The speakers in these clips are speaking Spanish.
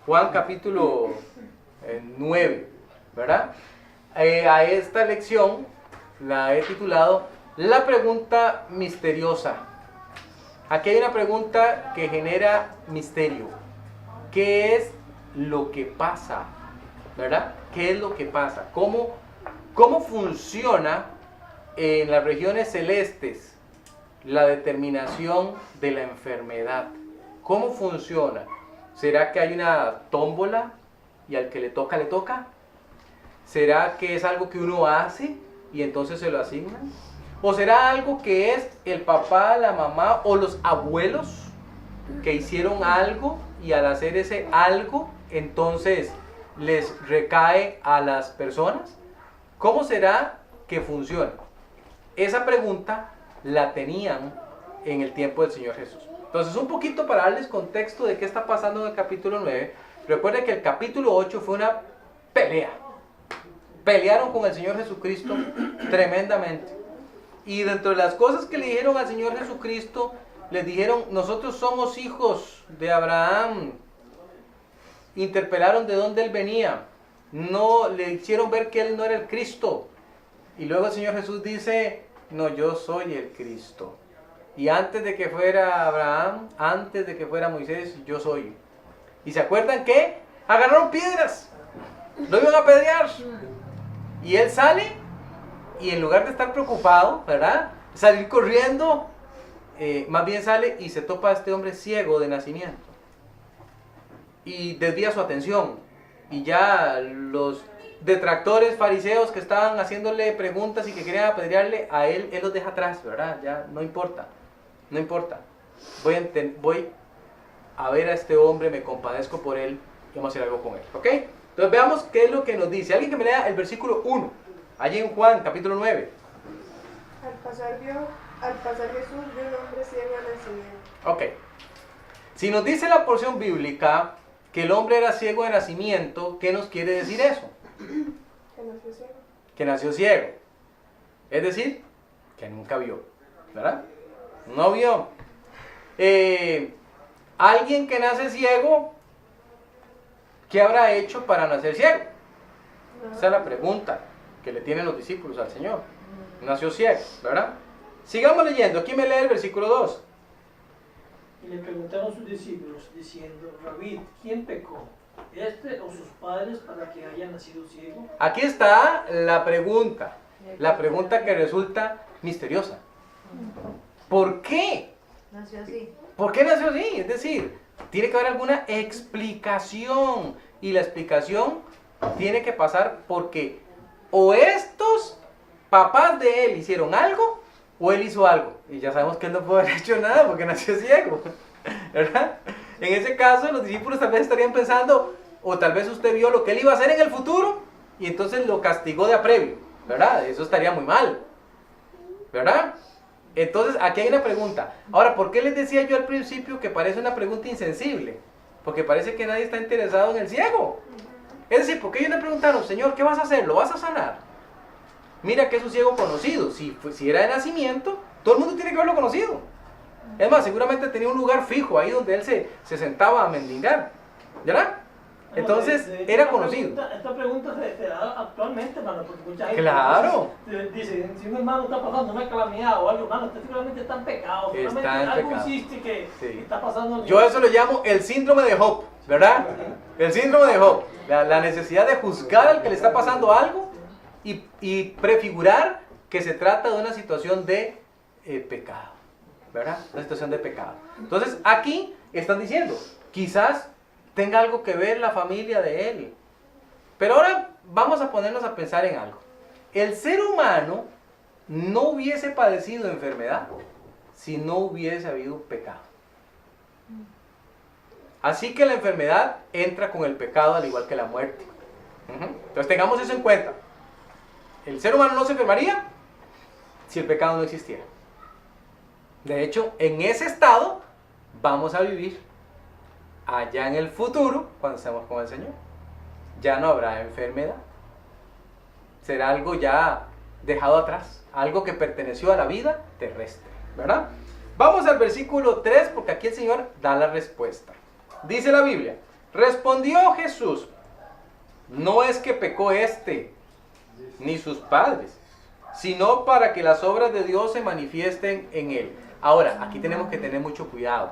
Juan capítulo 9, ¿verdad? A esta lección la he titulado La pregunta misteriosa. Aquí hay una pregunta que genera misterio. ¿Qué es lo que pasa? ¿Verdad? ¿Qué es lo que pasa? ¿Cómo funciona en las regiones celestes la determinación de la enfermedad? ¿Cómo funciona? ¿Será que hay una tómbola y al que le toca, le toca? ¿Será que es algo que uno hace y entonces se lo asignan? ¿O será algo que es el papá, la mamá o los abuelos que hicieron algo y al hacer ese algo entonces les recae a las personas? ¿Cómo será que funciona? Esa pregunta la tenían en el tiempo del Señor Jesús. Entonces, un poquito para darles contexto de qué está pasando en el capítulo 9. Recuerden que el capítulo 8 fue una pelea. Pelearon con el Señor Jesucristo tremendamente. Y dentro de las cosas que le dijeron al Señor Jesucristo, les dijeron, nosotros somos hijos de Abraham. Interpelaron de dónde él venía. No le hicieron ver que él no era el Cristo. Y luego el Señor Jesús dice, no, yo soy el Cristo. Y antes de que fuera Abraham, antes de que fuera Moisés, yo soy. ¿Y se acuerdan qué? Agarraron piedras. Lo iban a apedrear. Y él sale y en lugar de estar preocupado, ¿verdad? Salir corriendo, más bien sale y se topa a este hombre ciego de nacimiento. Y desvía su atención. Y ya los detractores fariseos que estaban haciéndole preguntas y que querían apedrearle, a él los deja atrás, ¿verdad? Ya no importa, no importa. Voy a ver a este hombre, me compadezco por él y vamos a hacer algo con él, ¿ok? Entonces veamos qué es lo que nos dice. Alguien que me lea el versículo 1, allí en Juan, capítulo 9. Al pasar Jesús vio un hombre ciego de nacimiento. Ok. Si nos dice la porción bíblica que el hombre era ciego de nacimiento, ¿qué nos quiere decir eso? Que nació ciego. Que nació ciego. Es decir, que nunca vio, ¿verdad? No vio. Alguien que nace ciego, ¿qué habrá hecho para nacer ciego? Esa es la pregunta que le tienen los discípulos al Señor. Nació ciego, ¿verdad? Sigamos leyendo. Aquí me lee el versículo 2. Y le preguntaron sus discípulos, diciendo, Rabí, ¿quién pecó? ¿Este o sus padres para que haya nacido ciego? Aquí está la pregunta que resulta misteriosa. ¿Por qué? Nació así. ¿Por qué nació así? Es decir, tiene que haber alguna explicación. Y la explicación tiene que pasar porque o estos papás de él hicieron algo o él hizo algo. Y ya sabemos que él no puede haber hecho nada porque nació ciego, ¿verdad? En ese caso los discípulos tal vez estarían pensando, o tal vez usted vio lo que él iba a hacer en el futuro y entonces lo castigó de a previo, ¿verdad? Eso estaría muy mal, ¿verdad? Entonces aquí hay una pregunta. Ahora, ¿por qué les decía yo al principio que parece una pregunta insensible? Porque parece que nadie está interesado en el ciego. Es decir, ¿por qué ellos le preguntaron, Señor, ¿qué vas a hacer? ¿Lo vas a sanar? Mira que es un ciego conocido. Si era de nacimiento, todo el mundo tiene que haberlo conocido. Es más, seguramente tenía un lugar fijo ahí donde él se sentaba a mendigar, ¿verdad? Entonces, era conocido. Esta pregunta se da actualmente, hermano, porque mucha gente Claro. dice, si un hermano está pasando una calamidad o algo, hermano, usted seguramente está en pecado, seguramente Está en algo pecado. hiciste que Sí. está pasando. Yo eso lo llamo el síndrome de Job, ¿verdad? El síndrome de Job. La necesidad de juzgar al que le está pasando algo y prefigurar que se trata de una situación de pecado, ¿verdad? Una situación de pecado. Entonces, aquí están diciendo, quizás tenga algo que ver la familia de él. Pero ahora vamos a ponernos a pensar en algo. El ser humano no hubiese padecido enfermedad si no hubiese habido pecado. Así que la enfermedad entra con el pecado al igual que la muerte. Entonces tengamos eso en cuenta. El ser humano no se enfermaría si el pecado no existiera. De hecho, en ese estado vamos a vivir allá en el futuro, cuando estemos con el Señor. Ya no habrá enfermedad. Será algo ya dejado atrás, algo que perteneció a la vida terrestre, ¿verdad? Vamos al versículo 3 porque aquí el Señor da la respuesta. Dice la Biblia, Respondió Jesús: no es que pecó ni sus padres, sino para que las obras de Dios se manifiesten en él. Ahora, aquí tenemos que tener mucho cuidado.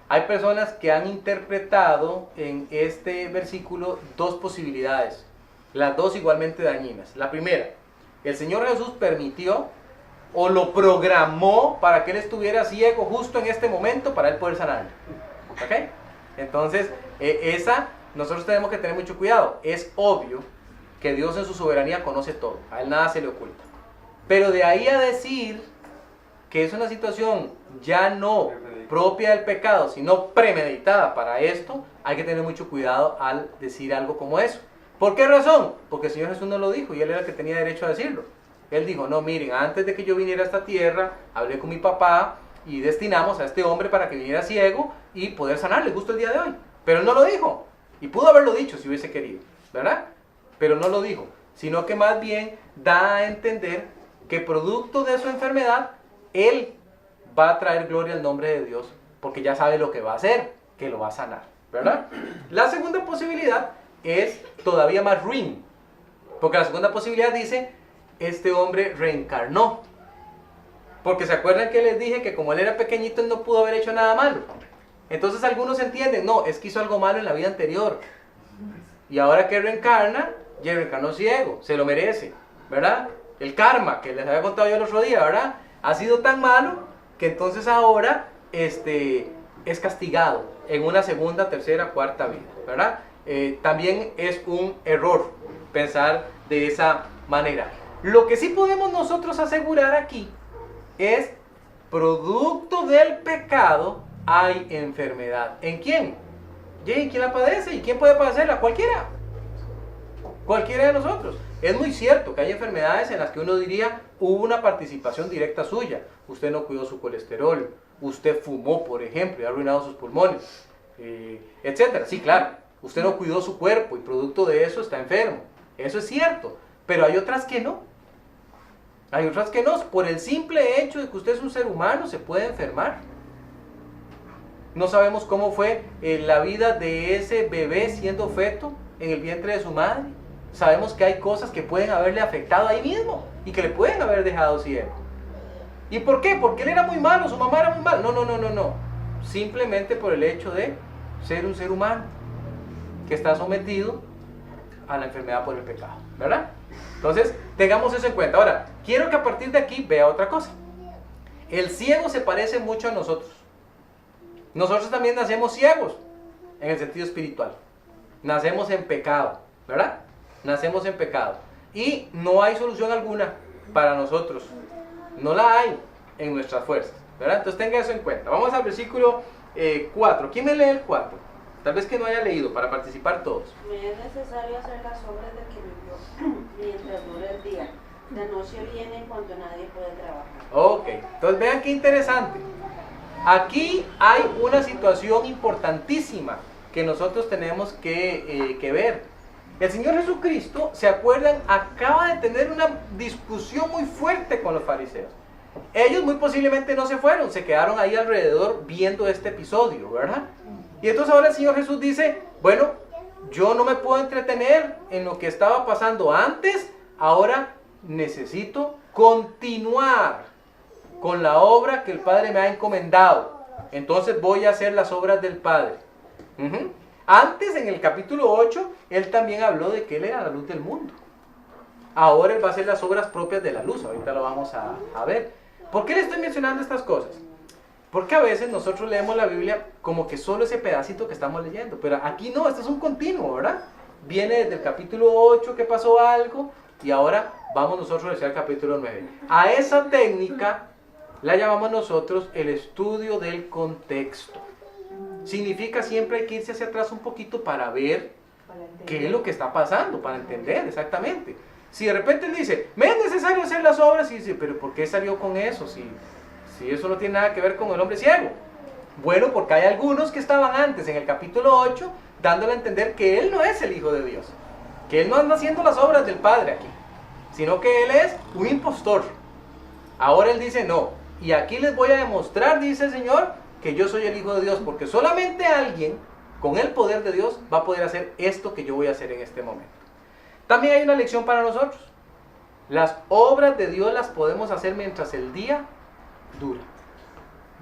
Hay personas que han interpretado en este versículo dos posibilidades, las dos igualmente dañinas. La primera, el Señor Jesús permitió o lo programó para que él estuviera ciego justo en este momento para él poder sanarlo. ¿Ok? Entonces, nosotros tenemos que tener mucho cuidado. Es obvio que Dios en su soberanía conoce todo, a él nada se le oculta. Pero de ahí a decir que es una situación ya no propia del pecado, sino premeditada para esto, hay que tener mucho cuidado al decir algo como eso. ¿Por qué razón? Porque el Señor Jesús no lo dijo y él era el que tenía derecho a decirlo. Él dijo: no, miren, antes de que yo viniera a esta tierra, hablé con mi papá y destinamos a este hombre para que viniera ciego y poder sanarle justo el día de hoy. Pero él no lo dijo. Y pudo haberlo dicho si hubiese querido, ¿verdad? Pero no lo dijo, sino que más bien da a entender que producto de su enfermedad, él va a traer gloria al nombre de Dios, porque ya sabe lo que va a hacer, que lo va a sanar, ¿verdad? La segunda posibilidad es todavía más ruin, porque la segunda posibilidad dice: este hombre reencarnó. Porque se acuerdan que les dije que como él era pequeñito, él no pudo haber hecho nada malo. Entonces algunos entienden: no, es que hizo algo malo en la vida anterior, y ahora que reencarna, ya reencarnó ciego, se lo merece, ¿verdad? El karma, que les había contado yo el otro día, ¿verdad? Ha sido tan malo que entonces ahora es castigado en una segunda, tercera, cuarta vida, ¿verdad? También es un error pensar de esa manera. Lo que sí podemos nosotros asegurar aquí es: producto del pecado hay enfermedad. ¿En quién? ¿Y quién la padece? ¿Y quién puede padecerla? Cualquiera. Cualquiera de nosotros. Es muy cierto que hay enfermedades en las que uno diría: hubo una participación directa suya. Usted no cuidó su colesterol, usted fumó, por ejemplo, y ha arruinado sus pulmones, etcétera. Sí, claro, usted no cuidó su cuerpo y producto de eso está enfermo. Eso es cierto, pero hay otras que no. Hay otras que no. Por el simple hecho de que usted es un ser humano, se puede enfermar. No sabemos cómo fue la vida de ese bebé siendo feto en el vientre de su madre. Sabemos que hay cosas que pueden haberle afectado ahí mismo y que le pueden haber dejado ciego. ¿Y por qué? Porque él era muy malo, su mamá era muy mala. No. Simplemente por el hecho de ser un ser humano que está sometido a la enfermedad por el pecado, ¿verdad? Entonces, tengamos eso en cuenta. Ahora, quiero que a partir de aquí vea otra cosa. El ciego se parece mucho a nosotros. Nosotros también nacemos ciegos en el sentido espiritual. Nacemos en pecado, ¿verdad? Nacemos en pecado. Y no hay solución alguna para nosotros. No la hay en nuestras fuerzas, ¿verdad? Entonces tenga eso en cuenta. Vamos al versículo 4. ¿Quién me lee el 4? Tal vez que no haya leído para participar todos. Me es necesario hacer las obras del que vivió mientras dure el día. La noche viene cuando nadie puede trabajar. Ok, entonces vean qué interesante. Aquí hay una situación importantísima que nosotros tenemos que ver. El Señor Jesucristo, ¿se acuerdan? Acaba de tener una discusión muy fuerte con los fariseos. Ellos muy posiblemente no se fueron, se quedaron ahí alrededor viendo este episodio, ¿verdad? Y entonces ahora el Señor Jesús dice: bueno, yo no me puedo entretener en lo que estaba pasando antes, ahora necesito continuar con la obra que el Padre me ha encomendado. Entonces voy a hacer las obras del Padre. Antes, en el capítulo 8, Él también habló de que Él era la luz del mundo. Ahora Él va a hacer las obras propias de la luz. Ahorita lo vamos a ver. ¿Por qué le estoy mencionando estas cosas? Porque a veces nosotros leemos la Biblia como que solo ese pedacito que estamos leyendo. Pero aquí no, esto es un continuo, ¿verdad? Viene desde el capítulo 8 que pasó algo y ahora vamos nosotros hacia el capítulo 9. A esa técnica la llamamos nosotros el estudio del contexto. Significa siempre hay que irse hacia atrás un poquito para ver qué es lo que está pasando, para entender exactamente. Si de repente él dice: me es necesario hacer las obras, y dice: pero ¿por qué salió con eso? Si eso no tiene nada que ver con el hombre ciego. Bueno, porque hay algunos que estaban antes en el capítulo 8 dándole a entender que él no es el Hijo de Dios, que él no anda haciendo las obras del Padre aquí, sino que él es un impostor. Ahora él dice: no, y aquí les voy a demostrar, dice el Señor, que yo soy el Hijo de Dios, porque solamente alguien con el poder de Dios, va a poder hacer esto que yo voy a hacer en este momento. También hay una lección para nosotros. Las obras de Dios las podemos hacer mientras el día dura.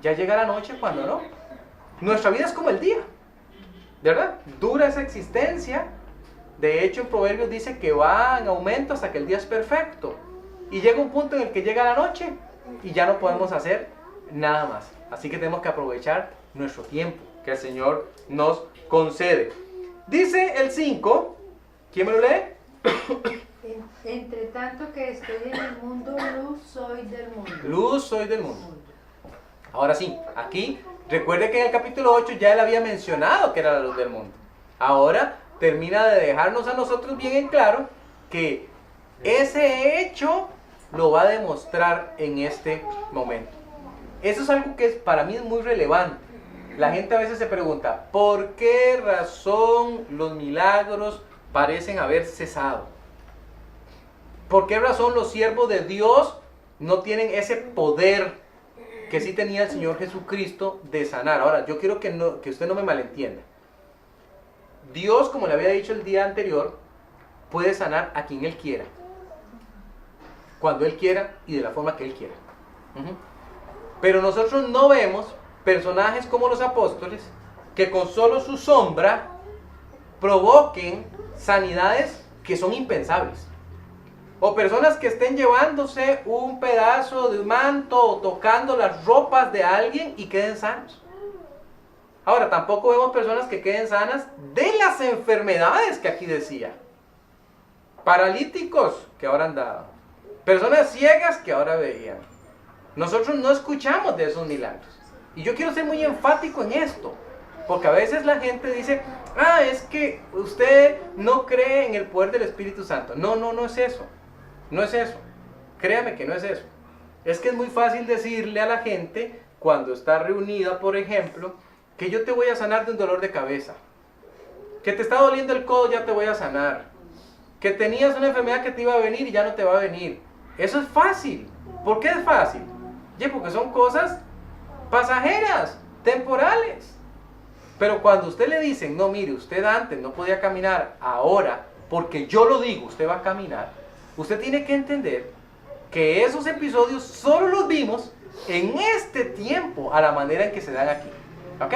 Ya llega la noche cuando no. Nuestra vida es como el día, ¿verdad? Dura esa existencia. De hecho, en Proverbios dice que va en aumento hasta que el día es perfecto. Y llega un punto en el que llega la noche y ya no podemos hacer nada más. Así que tenemos que aprovechar nuestro tiempo que el Señor nos concede. Dice el 5, ¿quién me lo lee? Entre tanto que estoy en el mundo, luz soy del mundo. Luz soy del mundo. Ahora sí, aquí, recuerde que en el capítulo 8 ya él había mencionado que era la luz del mundo. Ahora termina de dejarnos a nosotros bien en claro que ese hecho lo va a demostrar en este momento. Eso es algo que para mí es muy relevante. La gente a veces se pregunta, ¿por qué razón los milagros parecen haber cesado? ¿Por qué razón los siervos de Dios no tienen ese poder que sí tenía el Señor Jesucristo de sanar? Ahora, yo quiero que usted no me malentienda. Dios, como le había dicho el día anterior, puede sanar a quien Él quiera, cuando Él quiera y de la forma que Él quiera. Pero nosotros no vemos personajes como los apóstoles que con solo su sombra provoquen sanidades que son impensables. O personas que estén llevándose un pedazo de un manto o tocando las ropas de alguien y queden sanos. Ahora, tampoco vemos personas que queden sanas de las enfermedades que aquí decía. Paralíticos que ahora andaban. Personas ciegas que ahora veían. Nosotros no escuchamos de esos milagros. Y yo quiero ser muy enfático en esto. Porque a veces la gente dice, es que usted no cree en el poder del Espíritu Santo. No es eso. No es eso. Créame que no es eso. Es que es muy fácil decirle a la gente, cuando está reunida, por ejemplo, que yo te voy a sanar de un dolor de cabeza. Que te está doliendo el codo, ya te voy a sanar. Que tenías una enfermedad que te iba a venir y ya no te va a venir. Eso es fácil. ¿Por qué es fácil? Porque son cosas pasajeras, temporales. Pero cuando usted le dicen, no, mire, usted antes no podía caminar, ahora, porque yo lo digo, usted va a caminar. Usted tiene que entender que esos episodios solo los vimos en este tiempo, a la manera en que se dan aquí. ¿Ok?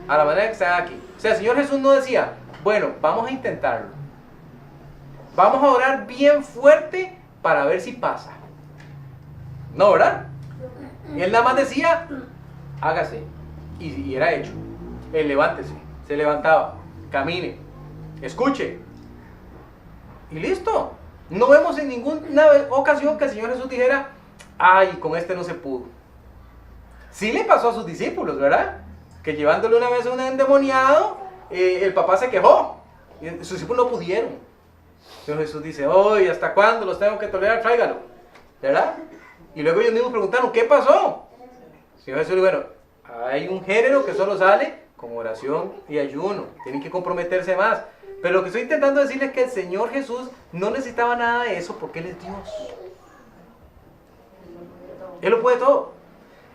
A la manera en que se dan aquí. O sea, el Señor Jesús no decía, bueno, vamos a intentarlo. Vamos a orar bien fuerte para ver si pasa. No, ¿verdad? Él nada más decía, hágase. Y era hecho. Él levántese. Se levantaba. Camine. Escuche. Y listo. No vemos en ninguna ocasión que el Señor Jesús dijera, con este no se pudo. Sí le pasó a sus discípulos, ¿verdad? Que llevándole una vez a un endemoniado, el papá se quejó. Y sus discípulos no pudieron. El Señor Jesús dice, ¿hasta cuándo los tengo que tolerar? Tráigalo. ¿Verdad? Y luego ellos mismos preguntaron, ¿qué pasó? El Señor Jesús dijo, bueno, hay un género que solo sale con oración y ayuno. Tienen que comprometerse más. Pero lo que estoy intentando decirles es que el Señor Jesús no necesitaba nada de eso porque Él es Dios. Él lo puede todo.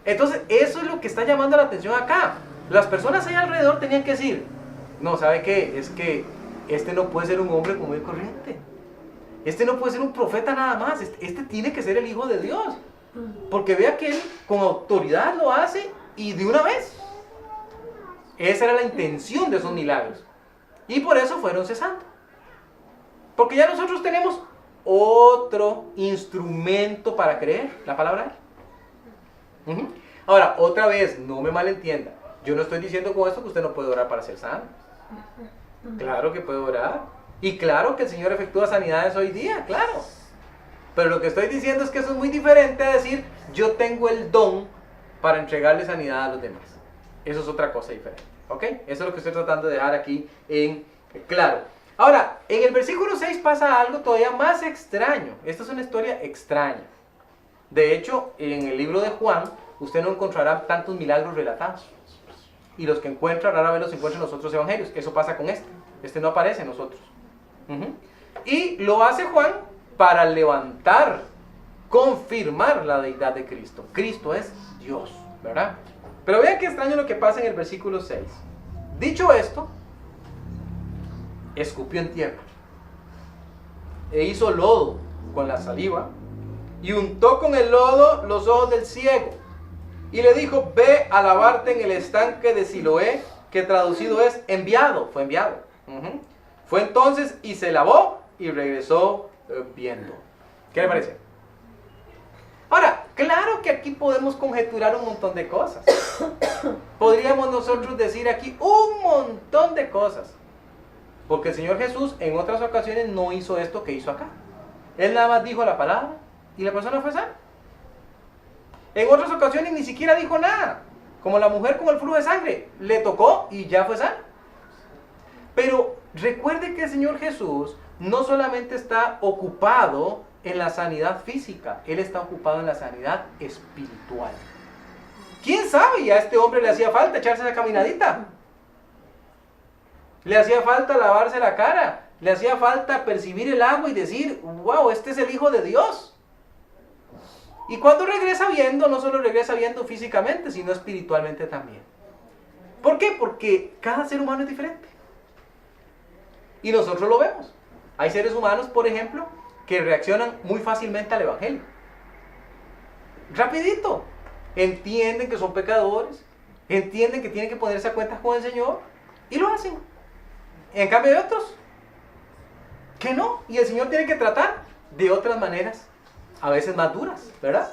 Entonces, eso es lo que está llamando la atención acá. Las personas ahí alrededor tenían que decir, no, ¿sabe qué? Es que este no puede ser un hombre común y corriente. Este no puede ser un profeta nada más. Este tiene que ser el Hijo de Dios. Porque vea que Él con autoridad lo hace y de una vez. Esa era la intención de esos milagros. Y por eso fueron cesando. Porque ya nosotros tenemos otro instrumento para creer, la palabra de Él. Ahora, otra vez, no me malentienda. Yo no estoy diciendo con esto que usted no puede orar para ser sano. Claro que puede orar. Y claro que el Señor efectúa sanidades hoy día, claro. Pero lo que estoy diciendo es que eso es muy diferente a decir, yo tengo el don para entregarle sanidad a los demás. Eso es otra cosa diferente. ¿Ok? Eso es lo que estoy tratando de dejar aquí en claro. Ahora, en el versículo 6 pasa algo todavía más extraño. Esta es una historia extraña. De hecho, en el libro de Juan, usted no encontrará tantos milagros relatados. Y los que encuentra, rara vez los encuentra en los otros evangelios. Eso pasa con este. Este no aparece en nosotros. Y lo hace Juan para levantar, confirmar la deidad de Cristo. Cristo es Dios, ¿verdad? Pero vean qué extraño lo que pasa en el versículo 6. Dicho esto, escupió en tierra e hizo lodo con la saliva y untó con el lodo los ojos del ciego y le dijo: ve a lavarte en el estanque de Siloé, que traducido es enviado, fue enviado. Fue entonces y se lavó y regresó viendo. ¿Qué le parece? Ahora, claro que aquí podemos conjeturar un montón de cosas. Podríamos nosotros decir aquí un montón de cosas. Porque el Señor Jesús en otras ocasiones no hizo esto que hizo acá. Él nada más dijo la palabra y la persona fue sana. En otras ocasiones ni siquiera dijo nada. Como la mujer con el flujo de sangre. Le tocó y ya fue sana. Pero recuerde que el Señor Jesús no solamente está ocupado en la sanidad física, Él está ocupado en la sanidad espiritual. ¿Quién sabe? Y a este hombre le hacía falta echarse esa caminadita. Le hacía falta lavarse la cara. Le hacía falta percibir el agua y decir: wow, este es el Hijo de Dios. Y cuando regresa viendo, no solo regresa viendo físicamente, sino espiritualmente también. ¿Por qué? Porque cada ser humano es diferente. Y nosotros lo vemos. Hay seres humanos, por ejemplo, que reaccionan muy fácilmente al Evangelio. Rapidito. Entienden que son pecadores, entienden que tienen que ponerse a cuentas con el Señor y lo hacen. En cambio hay otros que no, y el Señor tiene que tratar de otras maneras, a veces más duras, ¿verdad?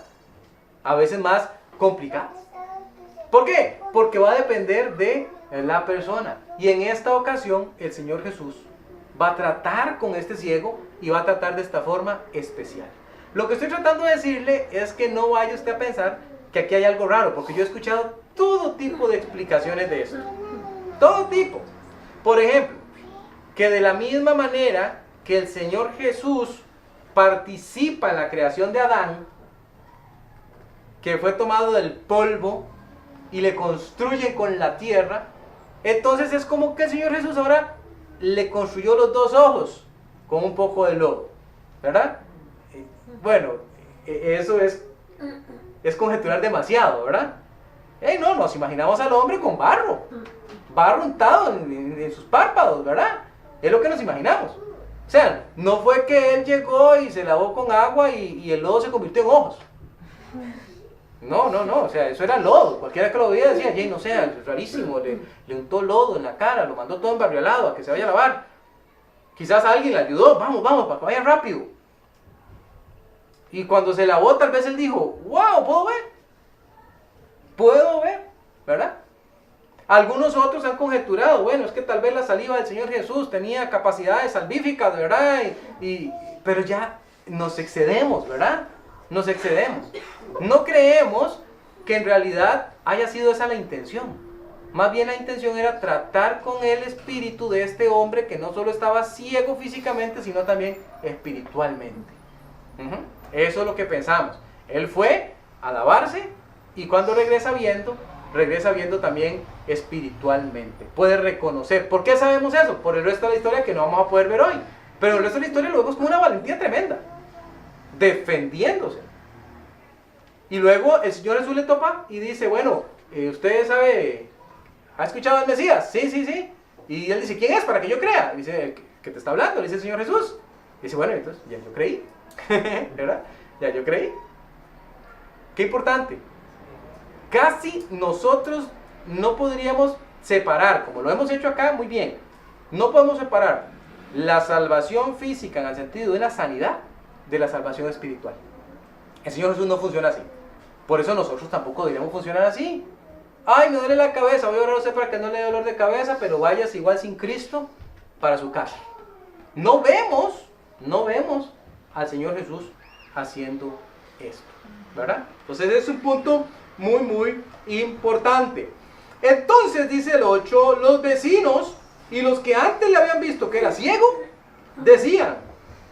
A veces más complicadas. ¿Por qué? Porque va a depender de la persona. Y en esta ocasión el Señor Jesús va a tratar con este ciego y va a tratar de esta forma especial. Lo que estoy tratando de decirle es que no vaya usted a pensar que aquí hay algo raro, porque yo he escuchado todo tipo de explicaciones de esto. Todo tipo. Por ejemplo, que de la misma manera que el Señor Jesús participa en la creación de Adán, que fue tomado del polvo y le construyen con la tierra, entonces es como que el Señor Jesús ahora le construyó los dos ojos con un poco de lodo, ¿verdad? Bueno, eso es conjeturar demasiado, ¿verdad? No, nos imaginamos al hombre con barro untado en sus párpados, ¿verdad? Es lo que nos imaginamos. O sea, no fue que él llegó y se lavó con agua y el lodo se convirtió en ojos. No, o sea, eso era lodo. Cualquiera que lo veía decía: Jay, no sea, es rarísimo, le untó lodo en la cara, lo mandó todo embarrialado a que se vaya a lavar. Quizás alguien le ayudó: vamos, para que vaya rápido. Y cuando se lavó, tal vez él dijo: wow, puedo ver, ¿verdad? Algunos otros han conjeturado: bueno, es que tal vez la saliva del Señor Jesús tenía capacidades salvíficas, ¿verdad? Pero ya nos excedemos, ¿verdad? Nos excedemos. No creemos que en realidad haya sido esa la intención. Más bien la intención era tratar con el espíritu de este hombre que no solo estaba ciego físicamente, sino también espiritualmente. Eso es lo que pensamos. Él fue a lavarse y cuando regresa viendo también espiritualmente. Puede reconocer. ¿Por qué sabemos eso? Por el resto de la historia que no vamos a poder ver hoy. Pero el resto de la historia lo vemos con una valentía tremenda. Defendiéndose. Y luego el Señor Jesús le topa y dice: bueno, usted sabe, ¿ha escuchado al Mesías? Sí. Y él dice: ¿quién es? Para que yo crea. Y dice: ¿qué te está hablando? Le dice el Señor Jesús. Y dice: bueno, entonces ya yo creí. ¿Verdad? Ya yo creí. Qué importante. Casi nosotros no podríamos separar, como lo hemos hecho acá muy bien, no podemos separar la salvación física en el sentido de la sanidad de la salvación espiritual. El Señor Jesús no funciona así. Por eso nosotros tampoco deberíamos funcionar así. Ay, me duele la cabeza, voy a orar a usted para que no le dé dolor de cabeza, pero vayas igual sin Cristo para su casa. No vemos al Señor Jesús haciendo esto, ¿verdad? Entonces es un punto muy importante. Entonces dice el 8, los vecinos y los que antes le habían visto que era ciego, decían: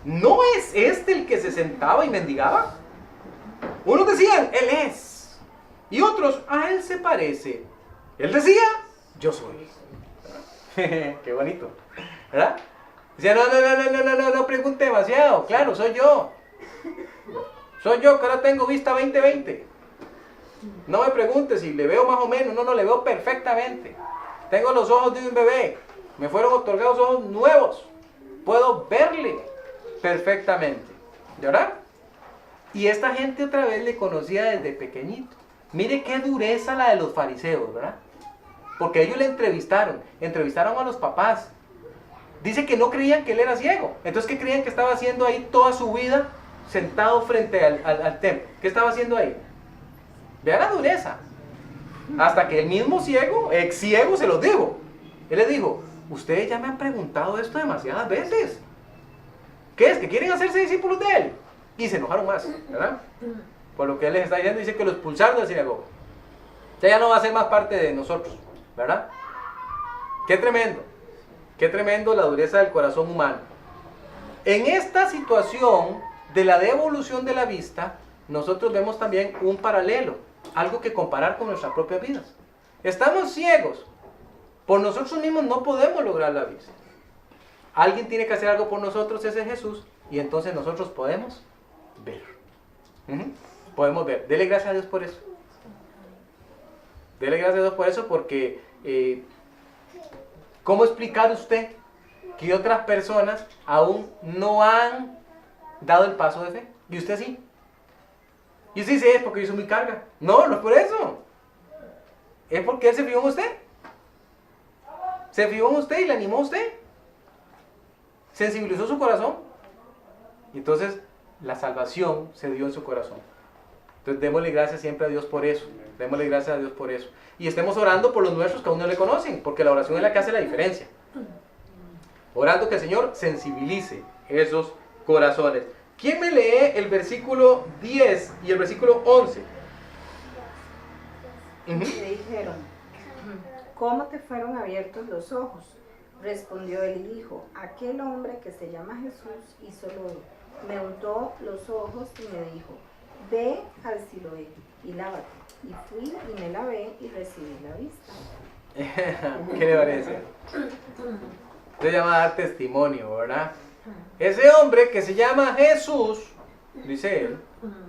¿no es este el que se sentaba y mendigaba? Unos decían: él es. Y otros: a él se parece. Él decía: yo soy. Qué bonito, ¿verdad? Decía: no pregunte demasiado. Claro, soy yo. Soy yo que ahora tengo vista 20/20. No me pregunte si le veo más o menos. No, le veo perfectamente. Tengo los ojos de un bebé. Me fueron otorgados ojos nuevos. Puedo verle perfectamente. ¿Verdad? Y esta gente otra vez le conocía desde pequeñito. Mire qué dureza la de los fariseos, ¿verdad? Porque ellos le entrevistaron a los papás. Dice que no creían que él era ciego. Entonces, ¿qué creían que estaba haciendo ahí toda su vida sentado frente al templo? ¿Qué estaba haciendo ahí? Vea la dureza. Hasta que el mismo ciego, ex ciego, se los dijo. Él les dijo, ustedes ya me han preguntado esto demasiadas veces. ¿Qué es? ¿Que quieren hacerse discípulos de él? Y se enojaron más, ¿verdad? Por lo que él les está diciendo, dice que lo expulsaron de la sinagoga. Usted ya no va a ser más parte de nosotros, ¿verdad? Qué tremendo la dureza del corazón humano. En esta situación de la devolución de la vista, nosotros vemos también un paralelo, algo que comparar con nuestras propias vidas. Estamos ciegos, por nosotros mismos no podemos lograr la vista. Alguien tiene que hacer algo por nosotros, ese es Jesús, y entonces nosotros podemos ver. Podemos ver. Dele gracias a Dios por eso. Dele gracias a Dios por eso, porque ¿cómo explicar usted que otras personas aún no han dado el paso de fe? Y usted sí. Y usted dice, es porque yo soy muy carga. No, no es por eso. Es porque Él se fijó en usted. Se fijó en usted y le animó a usted. Sensibilizó su corazón. Y entonces la salvación se dio en su corazón. Entonces démosle gracias siempre a Dios por eso. Démosle gracias a Dios por eso. Y estemos orando por los nuestros que aún no le conocen, porque la oración es la que hace la diferencia. Orando que el Señor sensibilice esos corazones. ¿Quién me lee el versículo 10 y el versículo 11? Le dijeron, ¿cómo te fueron abiertos los ojos? Respondió él y dijo, aquel hombre que se llama Jesús hizo lo me untó los ojos y me dijo, ve al Siloé y lávate. Y fui y me lavé y recibí la vista. ¿Qué le parece? Se llama dar testimonio, ¿verdad? Ese hombre que se llama Jesús, dice él,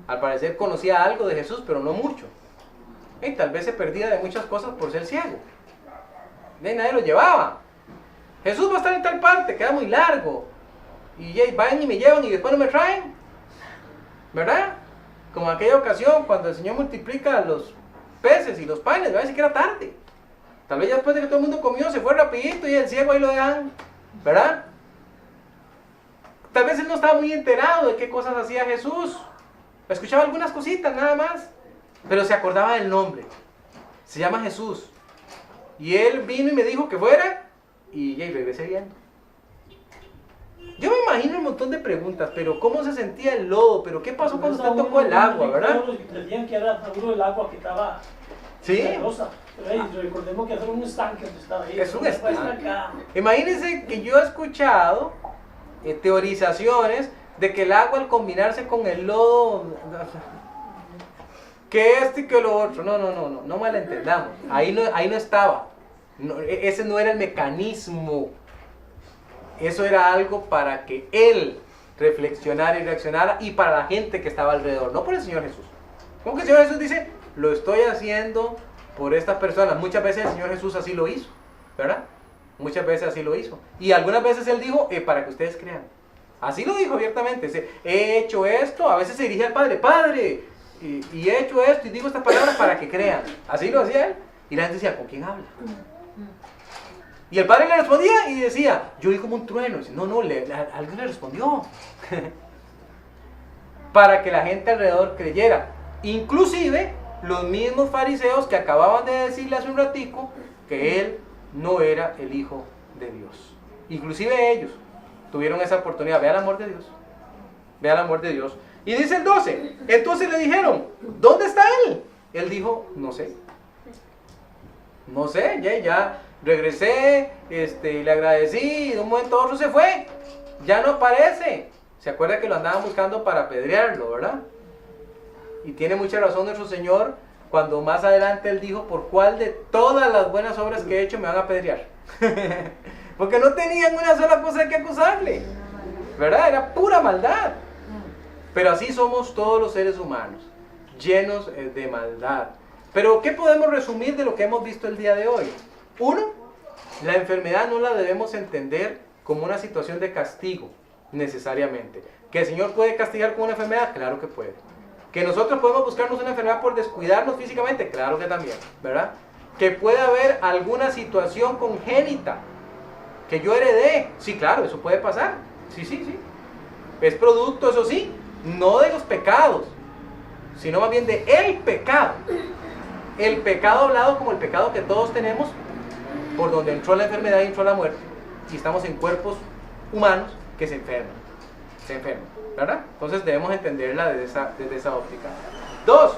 al parecer conocía algo de Jesús, pero no mucho. Y tal vez se perdía de muchas cosas por ser ciego. Nadie lo llevaba. Jesús va a estar en tal parte, queda muy largo. Y van y me llevan y después no me traen. ¿Verdad? Como aquella ocasión cuando el Señor multiplica los peces y los panes, ¿verdad? Ni siquiera tarde. Tal vez ya después de que todo el mundo comió se fue rapidito y el ciego ahí lo dejan, ¿verdad? Tal vez él no estaba muy enterado de qué cosas hacía Jesús. Escuchaba algunas cositas nada más, pero se acordaba del nombre. Se llama Jesús. Y él vino y me dijo que fuera y regresé viendo. Yo me imagino un montón de preguntas, pero ¿cómo se sentía el lodo? ¿Pero qué pasó cuando usted tocó el agua, verdad? Decían que era seguro el agua que estaba rosa. Pero recordemos que era un estanque donde estaba ahí. Es un estanque. Imagínense que yo he escuchado teorizaciones de que el agua al combinarse con el lodo, que esto y que lo otro. No malentendamos. Ahí no estaba. Ese no era el mecanismo. Eso era algo para que él reflexionara y reaccionara y para la gente que estaba alrededor, no por el Señor Jesús. Como que el Señor Jesús dice, lo estoy haciendo por estas personas. Muchas veces el Señor Jesús así lo hizo, ¿verdad? Muchas veces así lo hizo. Y algunas veces Él dijo, para que ustedes crean. Así lo dijo abiertamente. He hecho esto, a veces se dirige al Padre, Padre, y he hecho esto y digo estas palabras para que crean. Así lo hacía Él. Y la gente decía, ¿con quién habla? Y el Padre le respondía y decía, yo oí como un trueno. Y dice, alguien le respondió. Para que la gente alrededor creyera. Inclusive los mismos fariseos que acababan de decirle hace un ratico que él no era el Hijo de Dios. Inclusive ellos tuvieron esa oportunidad. Vea el amor de Dios. Vea el amor de Dios. Y dice el 12. Entonces le dijeron, ¿dónde está él? Él dijo, no sé. No sé, ya regresé, le agradecí y de un momento a otro se fue. Ya no aparece. ¿Se acuerda que lo andaban buscando para apedrearlo, verdad? Y tiene mucha razón nuestro Señor cuando más adelante Él dijo, ¿por cuál de todas las buenas obras que he hecho me van a apedrear? Porque no tenían una sola cosa que acusarle, ¿verdad? Era pura maldad. Pero así somos todos los seres humanos, llenos de maldad. Pero ¿qué podemos resumir de lo que hemos visto el día de hoy? Uno, La enfermedad no la debemos entender como una situación de castigo, necesariamente. ¿Que el Señor puede castigar con una enfermedad? Claro que puede. ¿Que nosotros podemos buscarnos una enfermedad por descuidarnos físicamente? Claro que también, ¿verdad? ¿Que puede haber alguna situación congénita que yo heredé? Sí, claro, eso puede pasar. Sí, sí, sí. Es producto, eso sí, no de los pecados, sino más bien de el pecado. El pecado hablado como el pecado que todos tenemos, por donde entró la enfermedad y entró la muerte. Y estamos en cuerpos humanos que se enferman, ¿verdad? Entonces debemos entenderla desde esa óptica. 2,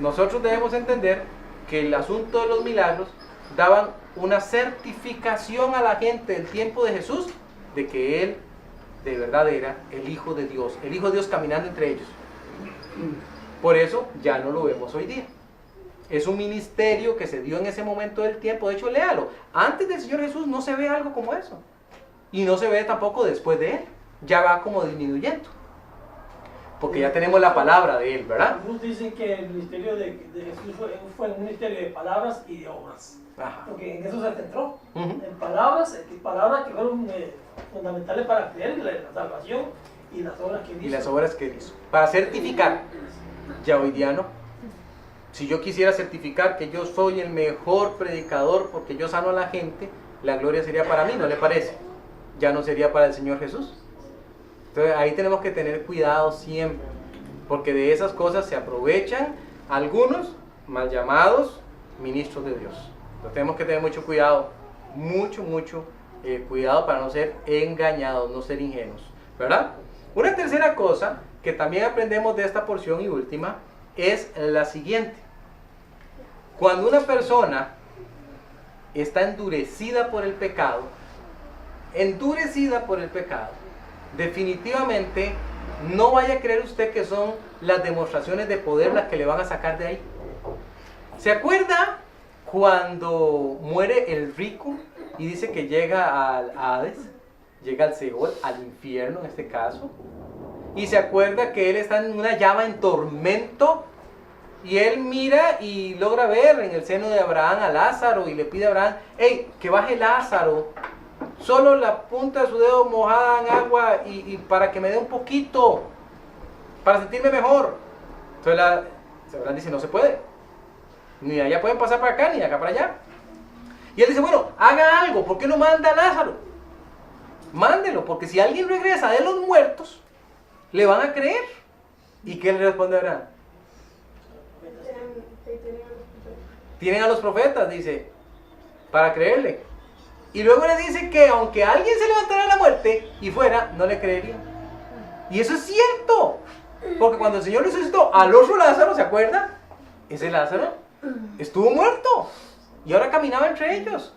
nosotros debemos entender que el asunto de los milagros daban una certificación a la gente del tiempo de Jesús de que Él de verdad era el Hijo de Dios, el Hijo de Dios caminando entre ellos. Por eso ya no lo vemos hoy día. Es un ministerio que se dio en ese momento del tiempo. De hecho, léalo. Antes del Señor Jesús no se ve algo como eso. Y no se ve tampoco después de Él. Ya va como disminuyendo. Porque ya tenemos la palabra de Él, ¿verdad? Algunos dicen que el ministerio de Jesús fue un ministerio de palabras y de obras. Ajá. Porque en eso se centró. Ujú. En palabras que fueron fundamentales para creer la salvación y las obras que hizo. Y las obras que Él hizo. Para certificar. Ya hoy día no. Si yo quisiera certificar que yo soy el mejor predicador porque yo sano a la gente, la gloria sería para mí, ¿no le parece? Ya no sería para el Señor Jesús. Entonces ahí tenemos que tener cuidado siempre, porque de esas cosas se aprovechan algunos mal llamados ministros de Dios. Entonces tenemos que tener mucho cuidado, mucho cuidado para no ser engañados, no ser ingenuos, ¿verdad? Una tercera cosa que también aprendemos de esta porción y última es la siguiente. Cuando una persona está endurecida por el pecado, definitivamente no vaya a creer usted que son las demostraciones de poder las que le van a sacar de ahí. ¿Se acuerda cuando muere el rico y dice que llega al Hades, llega al Seol, al infierno en este caso? Y se acuerda que él está en una llama en tormento y él mira y logra ver en el seno de Abraham a Lázaro y le pide a Abraham, hey, que baje Lázaro, solo la punta de su dedo mojada en agua y para que me dé un poquito, para sentirme mejor. Entonces Abraham dice, no se puede, ni allá pueden pasar para acá, ni de acá para allá. Y él dice, bueno, haga algo, ¿por qué no manda a Lázaro? Mándelo, porque si alguien regresa de los muertos, le van a creer. ¿Y qué le responde Abraham? Tienen a los profetas, dice, para creerle. Y luego le dice que aunque alguien se levantara de la muerte y fuera, no le creerían. Y eso es cierto. Porque cuando el Señor resucitó al otro Lázaro, ¿se acuerda? Ese Lázaro estuvo muerto. Y ahora caminaba entre ellos.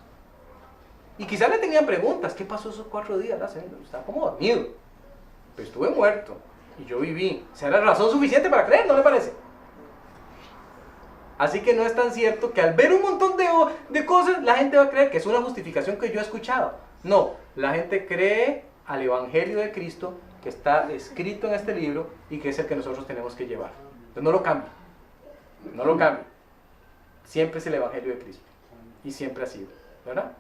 Y quizás le tenían preguntas. ¿Qué pasó esos 4 días, Lázaro? Estaba como dormido. Pero estuve muerto. Y yo viví. ¿Será razón suficiente para creer? ¿No le parece? Así que no es tan cierto que al ver un montón de cosas, la gente va a creer que es una justificación que yo he escuchado. No, la gente cree al Evangelio de Cristo que está escrito en este libro y que es el que nosotros tenemos que llevar. Entonces no lo cambie. No lo cambie. Siempre es el Evangelio de Cristo. Y siempre ha sido, ¿verdad?